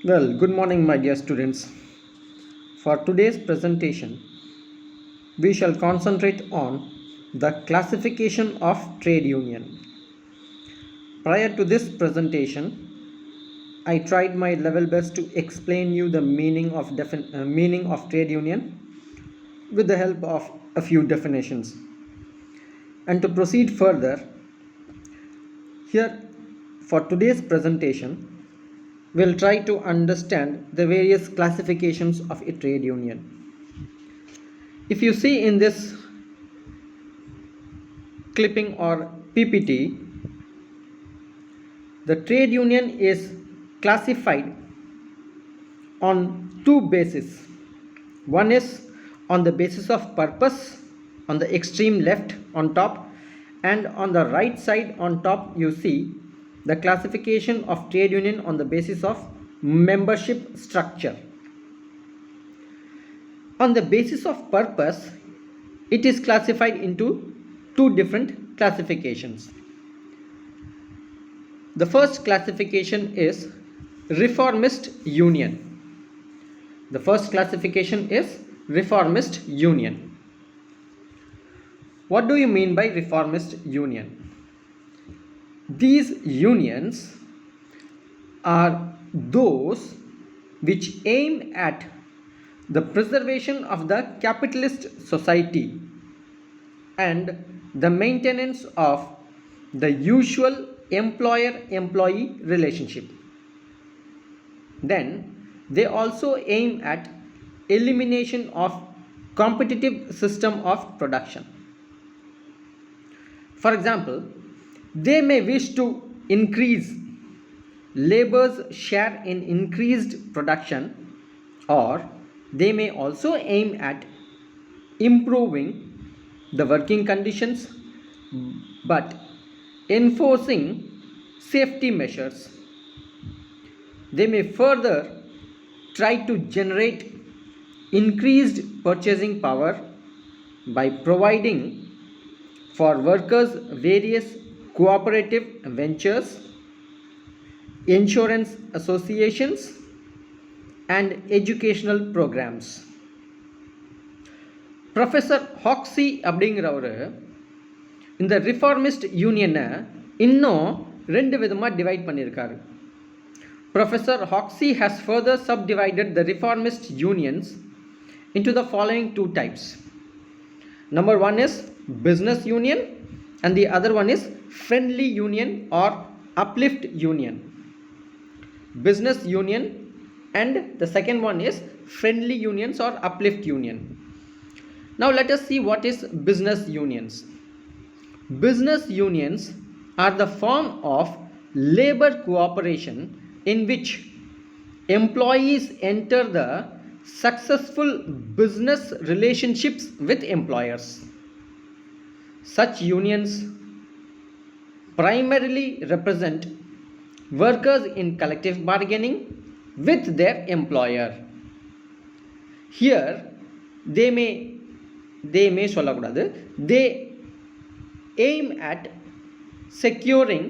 Well, good morning, my dear students. For today's presentation, we shall concentrate on the classification of trade union. Prior to this presentation, I tried my level best to explain you the meaning of trade union with the help of a few definitions. And to proceed further, here for today's presentation, we'll try to understand the various classifications of a trade union. If you see in this clipping or PPT, the trade union is classified on two bases. One is on the basis of purpose on the extreme left on top, and on the right side on top you see the classification of trade union on the basis of membership structure. On the basis of purpose, it is classified into two different classifications. The first classification is reformist union. The first classification is reformist union. What do you mean by reformist union? These unions are those which aim at the preservation of the capitalist society and the maintenance of the usual employer-employee relationship. Then they also aim at elimination of competitive system of production. For example, they may wish to increase labor's share in increased production, or they may also aim at improving the working conditions but enforcing safety measures. They may further try to generate increased purchasing power by providing for workers various cooperative ventures, insurance associations, and educational programs. Professor Hoxie அப்படிங்கிறவர் இந்த reformist யூனியனை இன்னும் ரெண்டு விதமாக divide பண்ணியிருக்காரு. Professor Hoxie has further subdivided the reformist unions into the following two types. Number one is business union and the other one is friendly union or uplift union. Business union and the second one is friendly unions or uplift union. Now let us see what is business unions. Business unions are the form of labor cooperation in which employees enter the successful business relationships with employers. Such unions primarily represent workers in collective bargaining with their employer. Here they aim at securing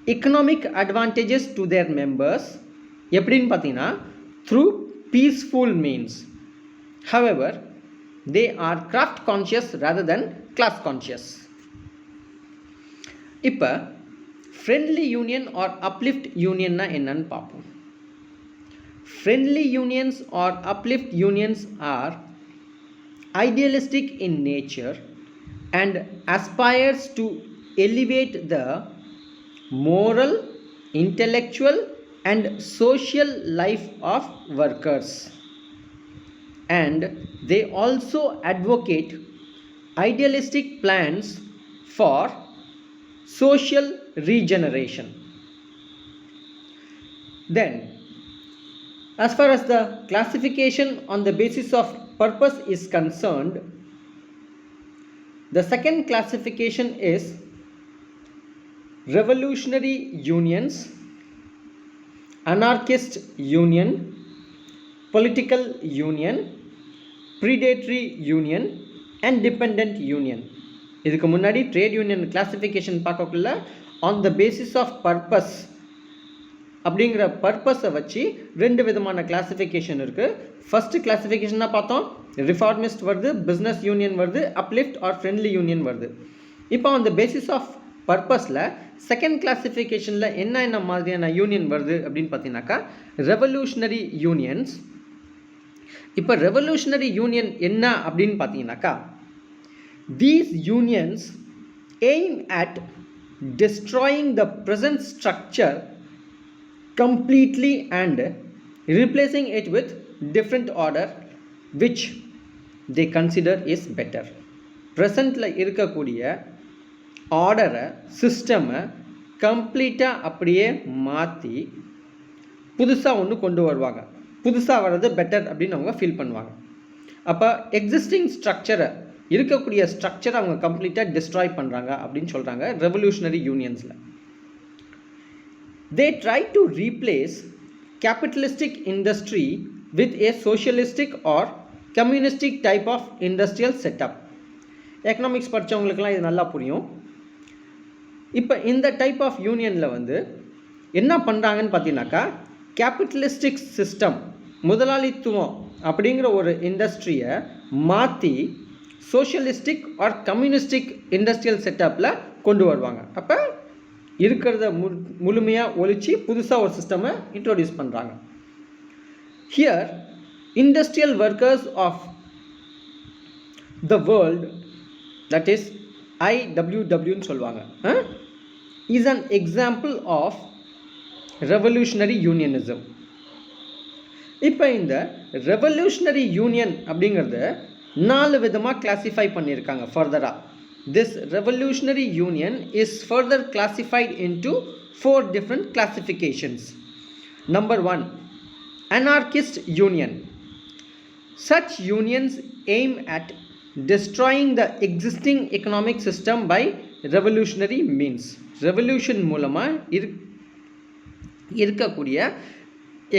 economic advantages to their members எப்படின்னு பார்த்தீங்கன்னா through peaceful means. However, they are craft conscious rather than class conscious. இப்போ friendly union or uplift unionனா என்னன்னு பார்ப்போம். Friendly unions or uplift unions are idealistic in nature and aspires to elevate the moral, intellectual and social life of workers, and they also advocate idealistic plans for social regeneration. Then, as far as the classification on the basis of purpose is concerned, the second classification is revolutionary unions, anarchist union, political union, predatory union and dependent union. இதுக்கு முன்னாடி trade union classification பார்க்கக்குள்ள on the basis of purpose அப்படிங்கிற பர்பஸை வச்சு ரெண்டு விதமான classification இருக்குது. First கிளாஸிஃபிகேஷனாக பார்த்தோம், reformist வருது, பிஸ்னஸ் யூனியன் வருது, அப்லிஃப்ட் ஆர் ஃப்ரெண்ட்லி யூனியன் வருது. இப்போ அந்த பேசிஸ் ஆஃப் பர்பஸில் செகண்ட் கிளாஸிஃபிகேஷனில் என்ன மாதிரியான யூனியன் வருது அப்படின்னு பார்த்தீங்கன்னாக்கா ரெவல்யூஷனரி யூனியன்ஸ். இப்போ ரெவல்யூஷனரி யூனியன் என்ன அப்படின்னு பார்த்தீங்கன்னாக்கா, these unions aim at destroying the present structure completely and replacing it with different order which they consider is better. ப்ரெசண்டில் இருக்கக்கூடிய ஆர்டரை, சிஸ்டமை கம்ப்ளீட்டாக அப்படியே மாற்றி புதுசாக ஒன்று கொண்டு வருவாங்க. புதுசாக வர்றது பெட்டர் அப்படின்னு அவங்க ஃபீல் பண்ணுவாங்க. அப்போ எக்ஸிஸ்டிங் ஸ்ட்ரக்சரை, இருக்கக்கூடிய ஸ்ட்ரக்சரை அவங்க கம்ப்ளீட்டாக டிஸ்ட்ராய் பண்ணுறாங்க அப்படின்னு சொல்கிறாங்க ரெவல்யூஷனரி யூனியன்ஸில். They try to replace capitalistic industry with a socialistic or communistic type of industrial setup. Economics படித்தவங்களுக்கெல்லாம் இது நல்லா புரியும். இப்போ இந்த டைப் ஆஃப் யூனியனில் வந்து என்ன பண்ணுறாங்கன்னு பார்த்தீங்கன்னாக்கா, கேபிட்டலிஸ்டிக் சிஸ்டம், முதலாளித்துவம் அப்படிங்கிற ஒரு இண்டஸ்ட்ரியை மாற்றி சோஷியலிஸ்டிக் ஆர் கம்யூனிஸ்டிக் இண்டஸ்ட்ரியல் செட்டப்பில் கொண்டு வருவாங்க. அப்போ இருக்கிறத முழுமையாக ஒழிச்சு புதுசாக ஒரு சிஸ்டமை இன்ட்ரோடியூஸ் பண்ணுறாங்க. Here industrial workers of the world, that is IWWன்னு சொல்லுவாங்க, is an example of revolutionary unionism. இப்போ இந்த ரெவல்யூஷனரி யூனியன் அப்படிங்கிறது 4 விதமாக கிளாஸிஃபை பண்ணியிருக்காங்க ஃபர்தராக. This revolutionary union is further classified into 4 different classifications. Number 1, anarchist union. Such unions aim at destroying the existing economic system by revolutionary means. Revolution மூலமாக இருக்கக்கூடிய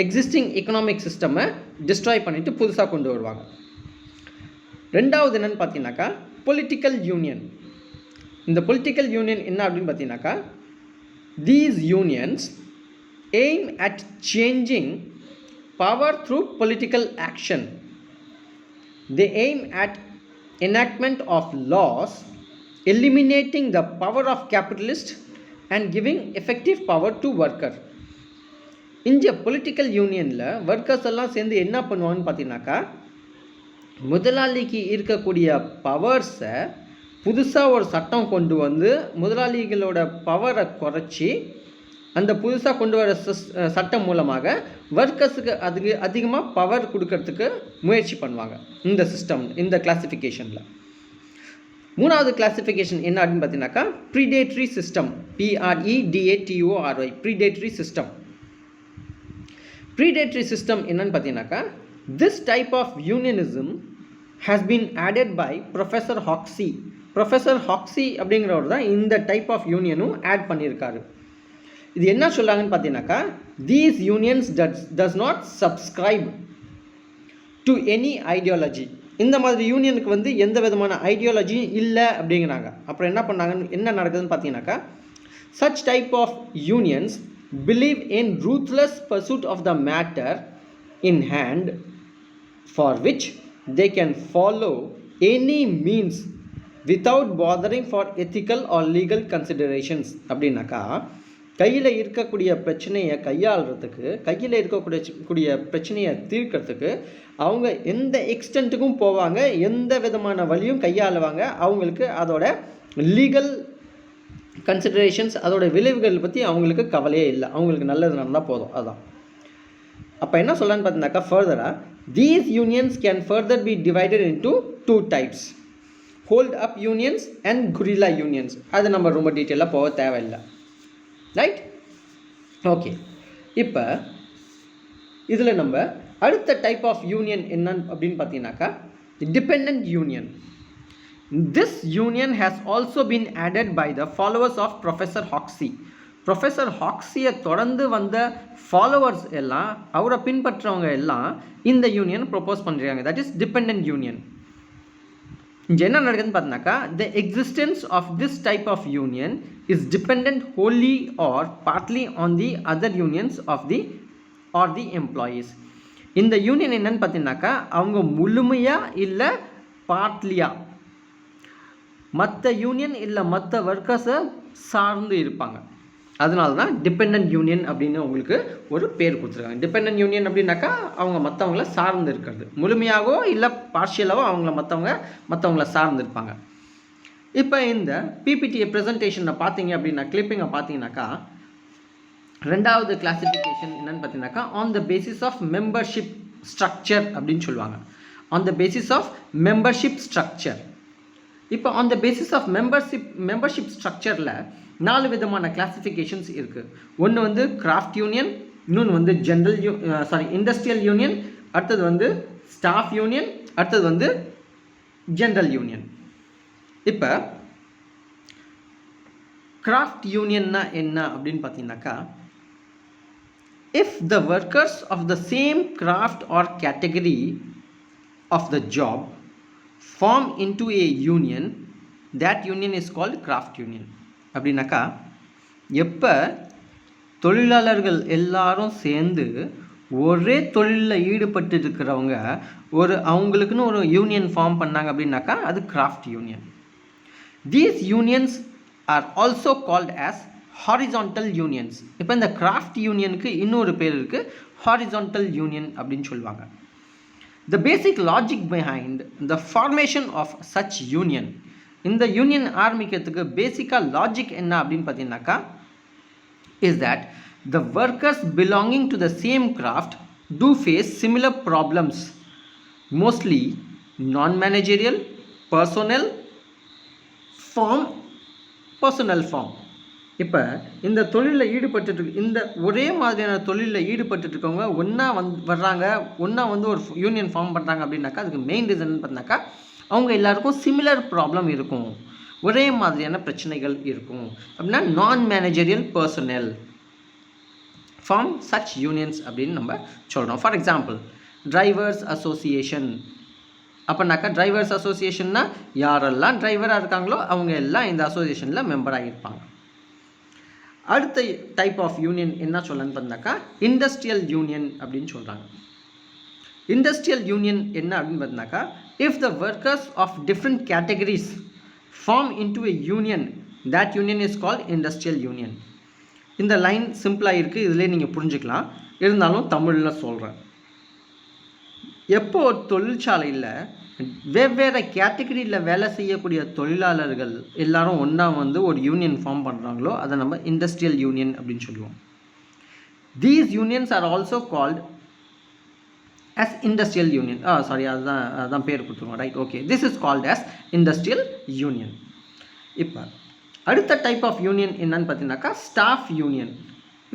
existing economic சிஸ்டமை destroy பண்ணிவிட்டு புதுசாக கொண்டு வருவாங்க. ரெண்டாவது என்னென்னு பார்த்தீங்கன்னாக்கா பொலிட்டிக்கல் யூனியன். இந்த பொலிட்டிக்கல் யூனியன் என்ன அப்படின்னு பார்த்தீங்கன்னாக்கா, these unions aim at changing power through political action. They aim at enactment of laws eliminating the power of capitalist and giving effective power to worker. இந்த பொலிட்டிக்கல் யூனியனில் workers எல்லாம் சேர்ந்து என்ன பண்ணுவாங்கன்னு பார்த்தீங்கன்னாக்கா, முதலாளிக்கு இருக்கக்கூடிய பவர்ஸை புதுசாக ஒரு சட்டம் கொண்டு வந்து முதலாளிகளோட பவரை குறைச்சி அந்த புதுசாக கொண்டு வர சட்டம் மூலமாக ஒர்க்கர்ஸுக்கு அதுக்கு அதிகமாக பவர் கொடுக்கறதுக்கு முயற்சி பண்ணுவாங்க இந்த சிஸ்டம், இந்த கிளாஸிஃபிகேஷனில். மூணாவது கிளாஸிஃபிகேஷன் என்ன அப்படின்னு பார்த்தீங்கன்னாக்கா ப்ரீடேட்ரி சிஸ்டம், PREDATORY, ப்ரீடேட்ரி சிஸ்டம். ப்ரீடேட்ரி சிஸ்டம் என்னன்னு பார்த்தீங்கன்னாக்கா, this type of unionism has been added by Professor Hoxie. Professor Hoxie அப்படிங்கிறவர் தான் இந்த டைப் ஆஃப் யூனியனும் ஆட் பண்ணியிருக்காரு. இது என்ன சொல்கிறாங்கன்னு பார்த்தீங்கன்னாக்கா, these unions does not subscribe to any ideology. இந்த மாதிரி யூனியனுக்கு வந்து எந்த விதமான ஐடியாலஜியும் இல்லை அப்படிங்கிறாங்க. அப்புறம் என்ன பண்ணாங்கன்னு என்ன நடக்குதுன்னு பார்த்தீங்கன்னாக்கா, such type of unions believe in ruthless pursuit of the matter in hand for which they can follow any means without bothering for ethical or legal considerations. அப்படின்னாக்கா கையில் இருக்கக்கூடிய பிரச்சனையை கையாளுறதுக்கு, கையில் இருக்கக்கூடிய பிரச்சனையை தீர்க்கிறதுக்கு அவங்க எந்த எக்ஸ்டென்ட்டுக்கும் போவாங்க, எந்த விதமான வழியும் கையாளுவாங்க. அவங்களுக்கு அதோட லீகல் கன்சிடரேஷன்ஸ், அதோட விளைவுகள் பற்றி அவங்களுக்கு கவலையே இல்லை. அவங்களுக்கு நல்லது நடந்தால் போதும், அதுதான். அப்போ என்ன சொல்லலான்னு பார்த்தீங்கன்னாக்கா ஃபர்தராக these unions can further be divided into 2 types, hold up unions and guerrilla unions. அது நம்ம ரொம்ப டீட்டெயிலாக போக தேவையில்லை, ரைட்? ஓகே, இப்போ இதில் நம்ம அடுத்த டைப் ஆஃப் யூனியன் என்னன்னு அப்படின்னு பார்த்தீங்கன்னாக்கா dependent union. This union has also been added by the followers of Professor Hoxie. Professor ஹாக்ஸியை தொடர்ந்து வந்த ஃபாலோவர்ஸ் எல்லாம், அவரை பின்பற்றவங்க எல்லாம் இந்த யூனியன் ப்ரொப்போஸ் பண்ணுறாங்க. That is dependent union. இங்கே என்ன நடக்குதுன்னு பார்த்தீங்கன்னாக்கா the existence of this type of union is dependent wholly or partly on the other unions of the or the employees. இந்த யூனியன் என்னன்னு பார்த்தீங்கன்னாக்கா அவங்க முழுமையாக இல்லை பார்ட்லியாக மற்ற யூனியன் இல்லை மற்ற ஒர்க்கர்ஸை சார்ந்து இருப்பாங்க. அதனால தான் டிபெண்ட் யூனியன் அப்படின்னு உங்களுக்கு ஒரு பேர் கொடுத்துருக்காங்க. டிபெண்ட் யூனியன் அப்படின்னாக்கா அவங்க மற்றவங்கள சார்ந்து இருக்கிறது, முழுமையாகவோ இல்லை பார்ஷியலாகவோ மற்றவங்கள சார்ந்து இருப்பாங்க. இப்போ இந்த பிபிடி ப்ரெசன்டேஷனை பார்த்தீங்க அப்படின்னா கிளிப்பிங்கை பார்த்தீங்கன்னாக்கா ரெண்டாவது கிளாசிஃபிகேஷன் என்னன்னு பார்த்தீங்கன்னாக்கா on the basis of membership structure அப்படின்னு சொல்லுவாங்க. On the basis of membership structure. இப்போ on the basis of membership ஸ்ட்ரக்சரில் 4 விதமான கிளாசிஃபிகேஷன்ஸ் இருக்குது. ஒன்று வந்து கிராஃப்ட் யூனியன், இன்னொன்று வந்து இண்டஸ்ட்ரியல் யூனியன், அடுத்தது வந்து ஸ்டாஃப் யூனியன், அடுத்தது வந்து ஜென்ரல் யூனியன். இப்போ கிராஃப்ட் யூனியன்னா என்ன அப்படின்னு பார்த்தீங்கன்னாக்கா if the workers of the same craft or category of the job form into a union, that union is called craft union. அப்படின்னாக்கா எப்போ தொழிலாளர்கள் எல்லாரும் சேர்ந்து ஒரே தொழிலில் ஈடுபட்டு இருக்கிறவங்க அவங்களுக்குன்னு ஒரு யூனியன் ஃபார்ம் பண்ணாங்க அப்படின்னாக்கா அது craft union. These unions are also called as horizontal unions. இப்போ இந்த கிராஃப்ட் யூனியனுக்கு இன்னொரு பேர் இருக்குது, ஹாரிசான்டல் யூனியன் அப்படின்னு சொல்லுவாங்க. The basic logic behind the formation of such union. இந்த யூனியன் ஆரம்பிக்கிறதுக்கு பேசிக்காக லாஜிக் என்ன அப்படின்னு பார்த்தீங்கன்னாக்கா is that the workers belonging to the same craft to face similar problems, mostly non managerial, personal form. இப்போ இந்த தொழிலில் இந்த ஒரே மாதிரியான தொழிலில் ஈடுபட்டுருக்கவங்க ஒன்றா வந்து ஒரு யூனியன் ஃபார்ம் பண்ணுறாங்க அப்படின்னாக்கா அதுக்கு மெயின் ரீசன் பார்த்தீங்கன்னாக்கா அவங்க எல்லாருக்கும் சிமிலர் ப்ராப்ளம் இருக்கும், ஒரே மாதிரியான பிரச்சனைகள் இருக்கும். அப்படின்னா நான் managerial personal form such unions அப்படின்னு நம்ம சொல்கிறோம். For example drivers association. அப்படின்னாக்கா டிரைவர்ஸ் அசோசியேஷன்னா யாரெல்லாம் டிரைவராக இருக்காங்களோ அவங்க எல்லாம் இந்த அசோசியேஷனில் மெம்பராக இருப்பாங்க. அடுத்த டைப் ஆஃப் யூனியன் என்ன சொல்லணும்னு பார்த்தாக்கா இண்டஸ்ட்ரியல் யூனியன் அப்படின்னு சொல்கிறாங்க. இண்டஸ்ட்ரியல் யூனியன் என்ன அப்படின்னு பார்த்தாக்கா if the workers of different categories form into a union, that union is called industrial union. இந்த லைன் சிம்பிளாக இருக்குது, இதிலே நீங்கள் புரிஞ்சுக்கலாம், இருந்தாலும் தமிழில் சொல்கிறேன். எப்போ ஒரு தொழிற்சாலையில் வெவ்வேறு கேட்டகரியில் வேலை செய்யக்கூடிய தொழிலாளர்கள் எல்லாரும் ஒன்றா வந்து ஒரு யூனியன் ஃபார்ம் பண்ணுறாங்களோ அதை நம்ம இண்டஸ்ட்ரியல் யூனியன் அப்படின்னு சொல்லுவோம். These unions are also called as industrial union. அதுதான் பேர் கொடுத்துருவோம், right? Okay, this is called as industrial union. இப்போ அடுத்த டைப் ஆஃப் யூனியன் என்னன்னு பார்த்தீங்கன்னாக்கா ஸ்டாஃப் யூனியன்.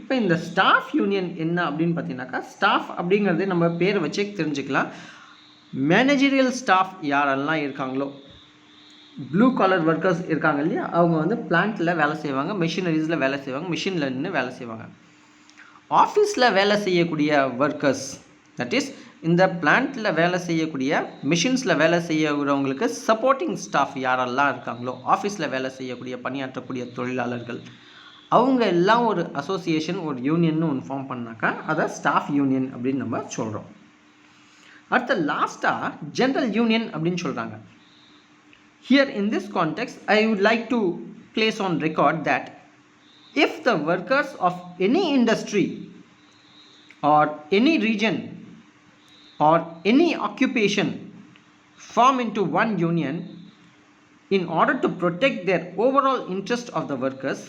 இப்போ இந்த ஸ்டாஃப் யூனியன் என்ன அப்படின்னு பார்த்தீங்கன்னாக்கா ஸ்டாஃப் அப்படிங்கிறது நம்ம பேரை வச்சே தெரிஞ்சுக்கலாம். மேனேஜரியல் ஸ்டாஃப் யாரெல்லாம் இருக்காங்களோ, ப்ளூ காலர் ஒர்க்கர்ஸ் இருக்காங்க இல்லையா, அவங்க வந்து பிளான்ட்டில் வேலை செய்வாங்க, மிஷினரிஸில் வேலை செய்வாங்க, மிஷினில் நின்று வேலை செய்வாங்க. ஆஃபீஸில் வேலை செய்யக்கூடிய ஒர்க்கர்ஸ், தட் இஸ் இந்த பிளான்ட்டில் வேலை செய்யக்கூடிய மிஷின்ஸில் வேலை செய்யறவங்களுக்கு சப்போர்ட்டிங் ஸ்டாஃப் யாரெல்லாம் இருக்காங்களோ, ஆஃபீஸில் வேலை செய்யக்கூடிய பணியாற்றக்கூடிய தொழிலாளர்கள், அவங்க எல்லாம் ஒரு அசோசியேஷன், ஒரு யூனியன்னு ஒன்று ஃபார்ம் பண்ணாக்கா அதை ஸ்டாஃப் யூனியன் அப்படின்னு நம்ம சொல்கிறோம். அடுத்த லாஸ்ட்டாக ஜென்ரல் யூனியன் அப்படின்னு சொல்கிறாங்க. Here in this context I would like to place on record that if the workers of any industry or any region or any occupation form into one union in order to protect their overall interest of the workers,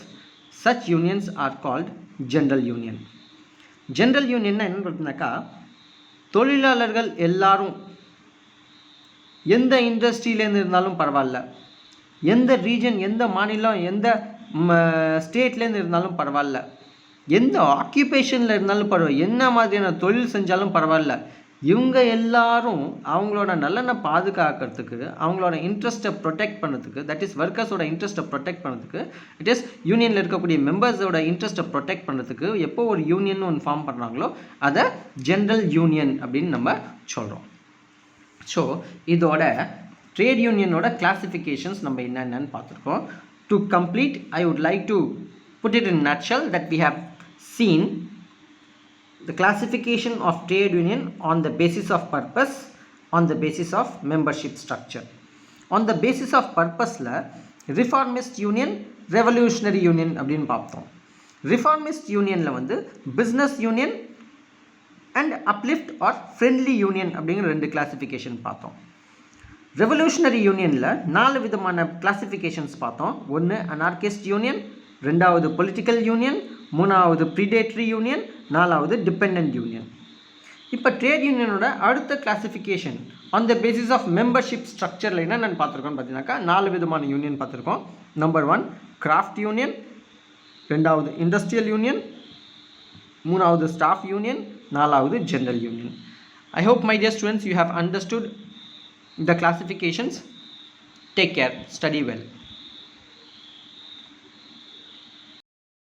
such unions are called general union. General union என்ன பார்த்தீங்கன்னாக்கா தொழிலாளர்கள் எல்லாரும் எந்த இண்டஸ்ட்ரியிலேருந்து இருந்தாலும் பரவாயில்ல, எந்த region, எந்த மாநிலம், எந்த ஸ்டேட்லேருந்து இருந்தாலும் பரவாயில்ல, எந்த ஆக்கியூபேஷனில் இருந்தாலும் பரவாயில்ல, என்ன மாதிரியான தொழில் செஞ்சாலும் பரவாயில்ல, இவங்க எல்லாரும் அவங்களோட நலனை பாதுகாக்கிறதுக்கு, அவங்களோட இன்ட்ரெஸ்ட்டை ப்ரொடெக்ட் பண்ணுறதுக்கு, தட் இஸ் ஒர்க்கர்ஸோட இன்ட்ரெஸ்ட்டை ப்ரொடெக்ட் பண்ணுறதுக்கு, இட் இஸ் யூனியனில் இருக்கக்கூடிய மெம்பர்ஸோட இன்ட்ரெஸ்ட்டை ப்ரொடெக்ட் பண்ணுறதுக்கு எப்போ ஒரு யூனியன் ஒன்று ஃபார்ம் பண்ணுறாங்களோ அதை ஜென்ரல் யூனியன் அப்படின்னு நம்ம சொல்கிறோம். ஸோ இதோட ட்ரேட் யூனியனோட கிளாசிஃபிகேஷன்ஸ் நம்ம என்னென்னு பார்த்துருக்கோம். To complete, I would like to put it in nutshell that we have seen the classification of trade union on the basis of purpose, on the basis of membership structure. On the basis of purpose la reformist union, revolutionary union அப்படினு பார்த்தோம். reformist union la வந்து business union and uplift or friendly union அப்படிங்கிற ரெண்டு classification பார்த்தோம். Revolutionary யூனியனில் 4 விதமான classifications பார்த்தோம். ஒன்று அனார்கிஸ்ட் யூனியன், ரெண்டாவது பொலிட்டிக்கல் யூனியன், மூணாவது ப்ரிடேட்ரி யூனியன், நாலாவது டிபெண்டன்ட் யூனியன். இப்போ ட்ரேட் யூனியனோட அடுத்த classification on the basis of membership ஸ்ட்ரக்சரில் என்னென்னு பார்த்துருக்கோம்னு பார்த்தீங்கன்னாக்கா 4 விதமான யூனியன் பார்த்துருக்கோம். நம்பர் 1 கிராஃப்ட் யூனியன், ரெண்டாவது இண்டஸ்ட்ரியல் யூனியன், மூணாவது ஸ்டாஃப் யூனியன், நாலாவது general union. I hope my dear students you have understood the classifications. Take care, study well.